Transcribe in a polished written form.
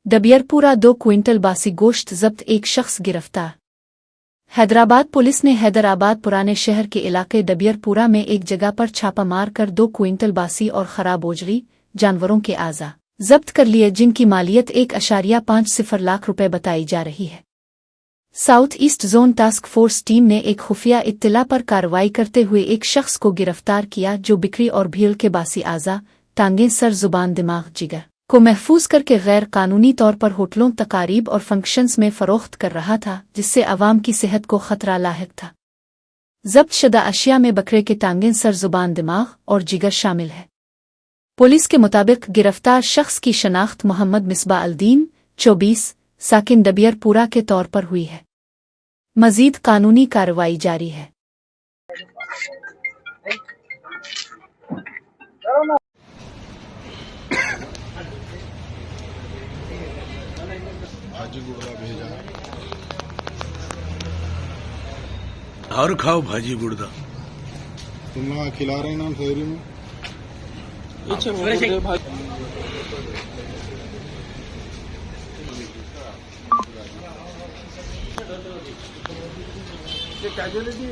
डबियरपुरा 2 quintal बासी गोश्त जब्त, एक शख्स गिरफ्तार। हैदराबाद पुलिस ने हैदराबाद पुराने शहर के इलाके डबियरपुरा में एक जगह पर छापा मारकर 2 क्विंटल बासी और खराब ओजरी जानवरों के आज़ा जब्त कर लिए, जिनकी मालियत 1.50 लाख रुपए बताई जा रही है। South east zone task force team ने एक खुफिया इत्तला पर कार्रवाई करते हुए एक शख्स को गिरफ्तार किया, जो बिक्री और भीड़ के बासी आज़ा, टांगें, सर, जुबान, दिमाग, जिगर को महफूज करके गैर कानूनी तौर पर होटलों, तकारीब और फंक्शंस में फरोख्त कर रहा था, जिससे अवाम की सेहत को खतरा लाहिक था। जब्त शुदा अशिया में बकरे के टांगें, सर, जुबान, दिमाग और जिगर शामिल है। पुलिस के मुताबिक गिरफ्तार शख्स की शनाख्त मोहम्मद मिसबा अल-दीन 24 साकिन डबियरपुरा के तौर पर हुई है। मजीद कानूनी कार्रवाई जारी है। भाजी गुड़दा भेजा और खाओ भाजी गुड़दा। तुम लोग खिला रहे हैं ना शहरी में। कैजुअलिटी